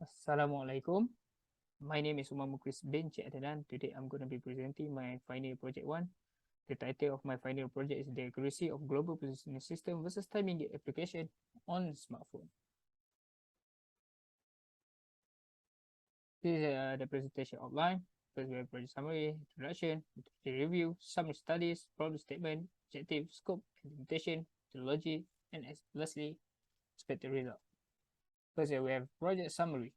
Assalamualaikum. My name is Mukhriz bin ADNAN. Today I'm going to be presenting my final project 1. The title of my final project is The Accuracy of Global Positioning System versus Timing Gate Application on Smartphone. This is the presentation outline. First we have project summary, introduction, review, summary studies, problem statement, objective, scope, implementation, methodology, and lastly, expected result. First we have project summary.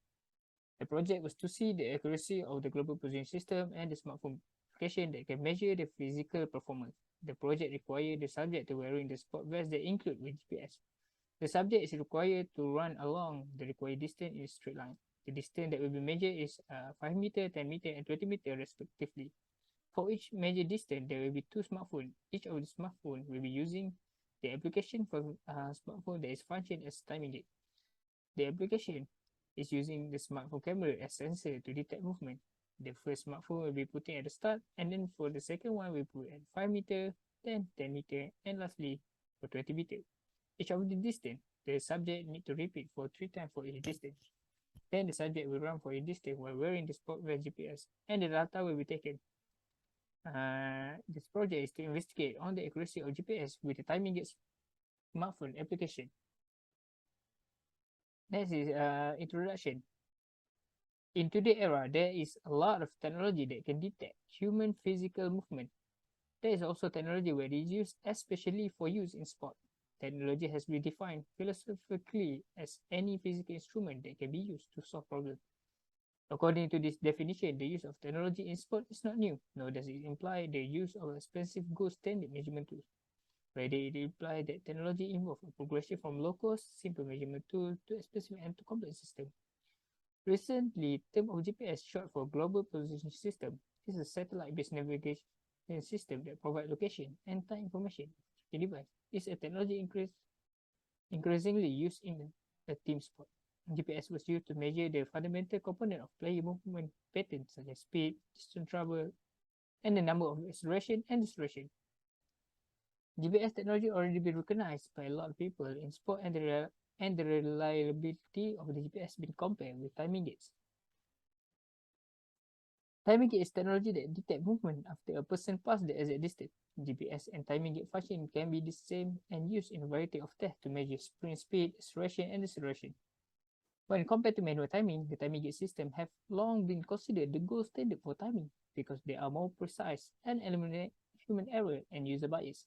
The project was to see the accuracy of the global positioning system and the smartphone application that can measure the physical performance. The project required the subject to wearing the sport vest that include with GPS. The subject is required to run along the required distance in a straight line. The distance that will be measured is 5 meter, 10 meter, and 20 meter respectively. For each measured distance, there will be 2 smartphones. Each of the smartphone will be using the application for smartphone that is functioned as timing gate. The application is using the smartphone camera as sensor to detect movement. The first smartphone will be putting at the start, and then for the second one, we put at 5 meter, then 10 meter, and lastly for 20 meter. Each of the distance, the subject need to repeat for 3 times for each distance. Then the subject will run for each distance while wearing the sport vest GPS, and the data will be taken. This project is to investigate on the accuracy of GPS with the timing gate smartphone application. Next is introduction. In today's era, there is a lot of technology that can detect human physical movement. There is also technology where it is used especially for use in sport. Technology has been defined philosophically as any physical instrument that can be used to solve problems. According to this definition, the use of technology in sport is not new, nor does it imply the use of expensive gold standard measurement tools. Rather, it implies that technology involves a progression from low-cost, simple measurement tool to expensive and to complex system. Recently, term of GPS, short for Global Positioning System, is a satellite-based navigation system that provides location and time information. The device is a technology increasingly used in a team sport. GPS was used to measure the fundamental component of player movement patterns such as speed, distance travel, and the number of acceleration and deceleration. GPS technology already been recognized by a lot of people in sport, and the reliability of the GPS been compared with timing gates. Timing gate is technology that detects movement after a person passes the exit distance. GPS and timing gate function can be the same and used in a variety of tests to measure sprint speed, acceleration, and deceleration. When compared to manual timing, the timing gate system have long been considered the gold standard for timing because they are more precise and eliminate human error and user bias.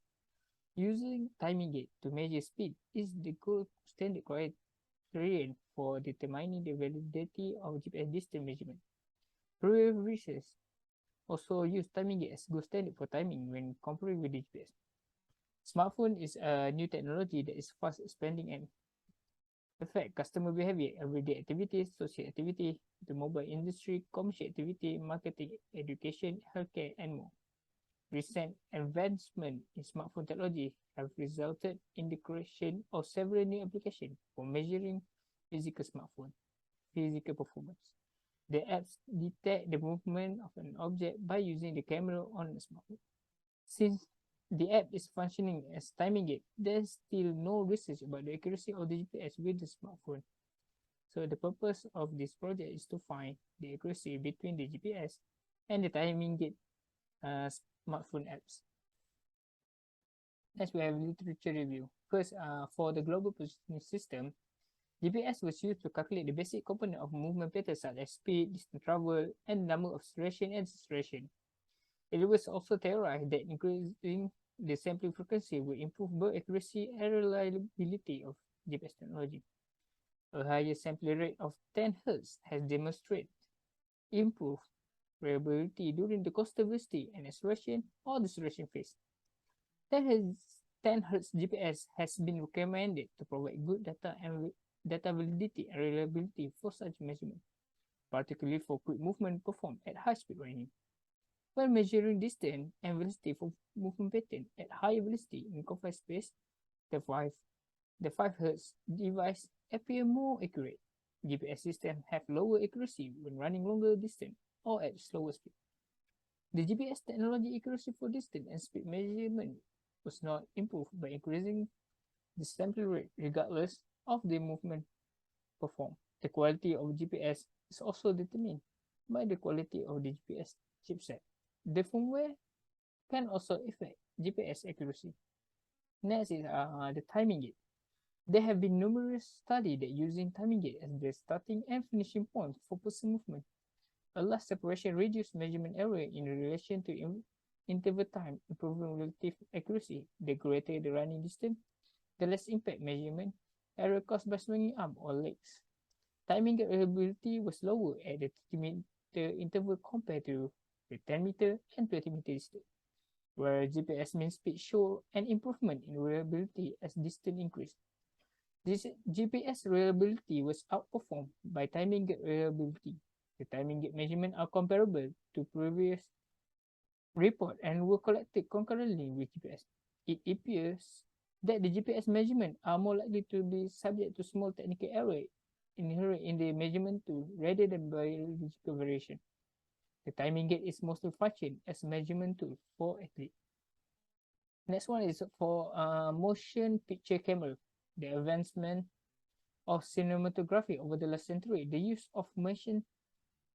Using timing gate to measure speed is the gold standard criterion for determining the validity of GPS distance measurement. Previous research also use timing gate as gold standard for timing when comparing with GPS. Smartphone is a new technology that is fast expanding and affect customer behavior, everyday activities, social activity, the mobile industry, commercial activity, marketing, education, healthcare, and more. Recent advancements in smartphone technology have resulted in the creation of several new applications for measuring physical performance. The apps detect the movement of an object by using the camera on the smartphone. Since the app is functioning as timing gate, there's still no research about the accuracy of the GPS with the smartphone. So the purpose of this project is to find the accuracy between the GPS and the timing gate smartphone apps. Next, we have literature review. First, for the global positioning system, GPS was used to calculate the basic component of movement patterns such as speed, distance travel, and number of acceleration and deceleration. It was also theorized that increasing the sampling frequency will improve both accuracy and reliability of GPS technology. A higher sampling rate of 10 Hz has demonstrated improved reliability during the coaster velocity and acceleration or deceleration phase. 10 Hz GPS has been recommended to provide good data validity and reliability for such measurement, particularly for quick movement performed at high speed running. When measuring distance and velocity for movement pattern at high velocity in confined space, the 5 Hz device appear more accurate. GPS systems have lower accuracy when running longer distance or at slower speed. The GPS technology accuracy for distance and speed measurement was not improved by increasing the sampling rate regardless of the movement performed. The quality of GPS is also determined by the quality of the GPS chipset. The firmware can also affect GPS accuracy. Next is the timing gate. There have been numerous studies that using timing gate as the starting and finishing point for person movement. A large separation reduces measurement error in relation to interval time, improving relative accuracy. The greater the running distance, the less impact measurement error caused by swinging arm or legs. Timing gate reliability was lower at the 30-meter interval compared to the 10-meter and 20-meter distance, where GPS mean speed show an improvement in reliability as distance increased. This GPS reliability was outperformed by timing gate reliability. The timing gate measurements are comparable to previous report and were collected concurrently with GPS. It appears that the GPS measurements are more likely to be subject to small technical error inherent in the measurement tool rather than biological variation. The timing gate is mostly function as a measurement tool for athletes. Next one is for motion picture camera. The advancement of cinematography over the last century, the use of motion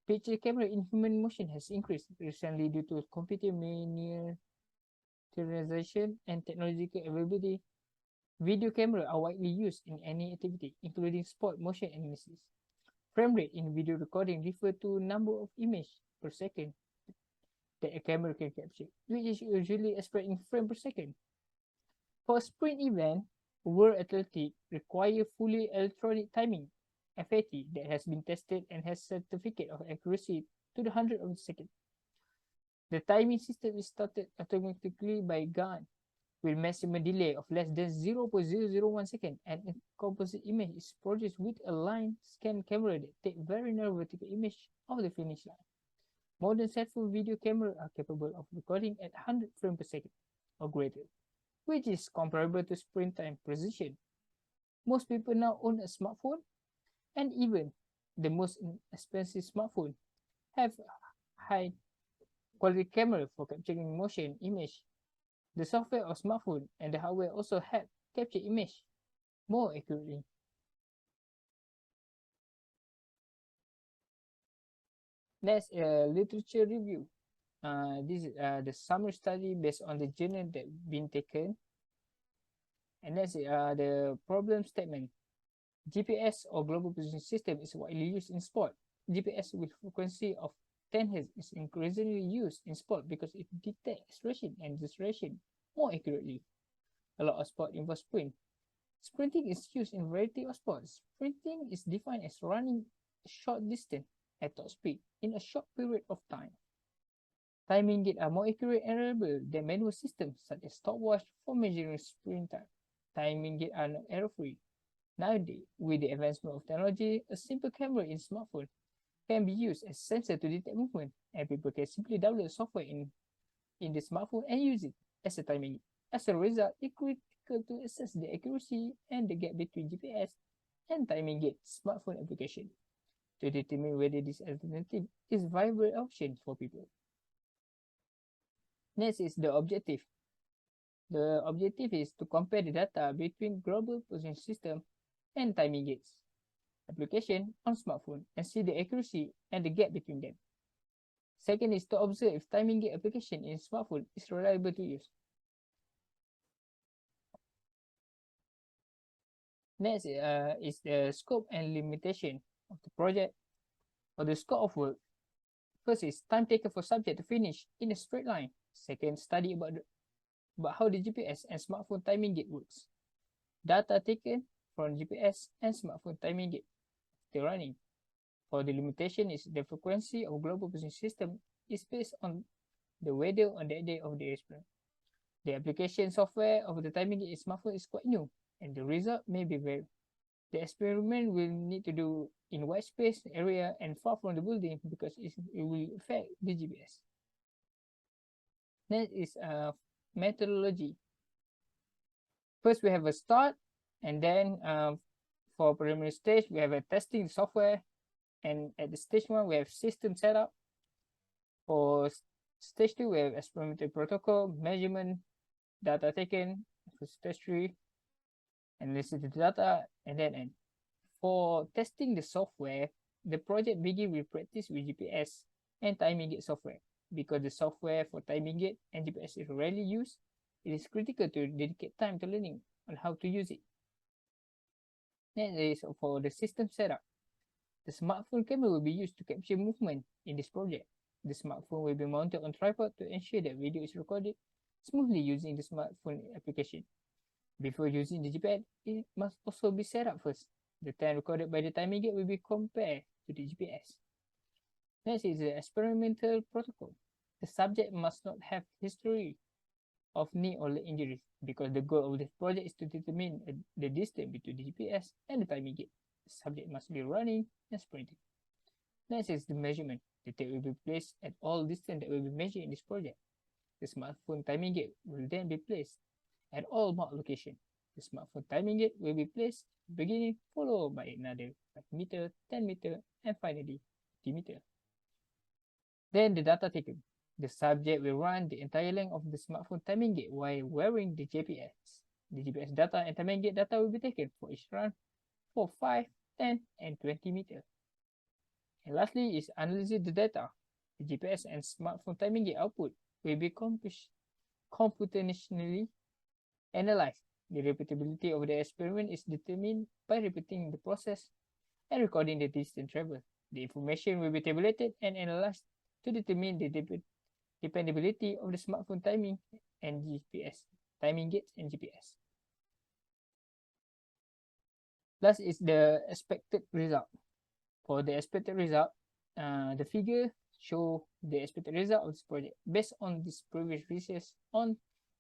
picture camera in human motion has increased recently due to computer miniaturization and technological availability. Video cameras are widely used in any activity, including sport, motion analysis. Frame rate in video recording refers to number of images per second that a camera can capture, which is usually expressed in frames per second. For a sprint event, World Athletics require fully electronic timing (FAT) that has been tested and has certificate of accuracy to the 100th of a second. The timing system is started automatically by gun with maximum delay of less than 0.001 second, and a composite image is produced with a line scan camera that take very narrow vertical image of the finish line. Modern cell phone video cameras are capable of recording at 100 frames per second or greater, which is comparable to sprint time precision. Most people now own a smartphone, and even the most expensive smartphone have high quality camera for capturing motion image. The software of smartphone and the hardware also help capture image more accurately. Next, literature review. This is the summary study based on the journal that been taken. And next, the problem statement. GPS or global positioning system is widely used in sport. GPS with frequency of 10 Hz is increasingly used in sport because it detects acceleration and deceleration more accurately. A lot of sport involve sprint. Sprinting is used in a variety of sports. Sprinting is defined as running a short distance at top speed in a short period of time. Timing gates are more accurate and reliable than manual systems such as stopwatch for measuring sprint time. Timing gates are not error-free. Nowadays, with the advancement of technology, a simple camera in smartphone can be used as sensor to detect movement, and people can simply download software in the smartphone and use it as a timing gate. As a result, it's critical to assess the accuracy and the gap between GPS and timing gate smartphone application to determine whether this alternative is a viable option for people. Next is the objective. The objective is to compare the data between global position system and timing gates application on smartphone and see the accuracy and the gap between them. Second is to observe if timing gate application in smartphone is reliable to use. Next is the scope and limitation of the project or the scope of work. First is time taken for subject to finish in a straight line. Second, study about how the GPS and smartphone timing gate works. Data taken from GPS and smartphone timing gate still running. For the limitation is the frequency of global position system is based on the weather on that day of the experiment. The application software of the timing gate in smartphone is quite new, and the result may be varied. The experiment will need to do in wide space area and far from the building because it will affect the GPS. Next is methodology. First, we have a start, and then for preliminary stage, we have a testing software, and at the stage 1, we have system setup. For stage 2, we have experimental protocol, measurement, data taken. For stage 3, analysis of the data, and then end. For testing the software, the project begins with practice with GPS and timing gate software. Because the software for timing gate and GPS is rarely used, it is critical to dedicate time to learning on how to use it. Next is for the system setup. The smartphone camera will be used to capture movement in this project. The smartphone will be mounted on tripod to ensure that video is recorded smoothly using the smartphone application. Before using the GPS, it must also be set up first. The time recorded by the timing gate will be compared to the GPS. Next is the experimental protocol. The subject must not have history of knee or leg injuries because the goal of this project is to determine the distance between the GPS and the timing gate. The subject must be running and sprinting. Next is the measurement. The tape will be placed at all distance that will be measured in this project. The smartphone timing gate will then be placed at all marked locations. The smartphone timing gate will be placed at the beginning, followed by another 5 meter, 10 meter, and finally 50 meter. Then the data taken. The subject will run the entire length of the smartphone timing gate while wearing the GPS. The GPS data and timing gate data will be taken for each run for 5, 10, and 20 meters. And lastly is analyzing the data. The GPS and smartphone timing gate output will be computationally analyzed. The repeatability of the experiment is determined by repeating the process and recording the distance traveled. The information will be tabulated and analyzed to determine the dependability of the smartphone timing and GPS, timing gates and GPS. Last is the expected result. For the expected result, the figure show the expected result of this project based on this previous research on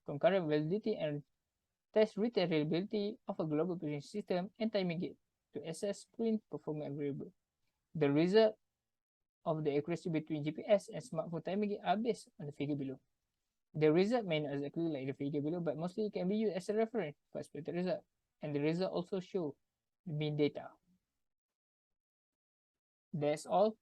concurrent validity and test reliability of a global position system and timing gate to assess sprint performance variable. The result of the accuracy between GPS and smartphone timing gate are based on the figure below. The result may not exactly like the figure below, but mostly can be used as a reference for expected result. And the result also show the mean data. That's all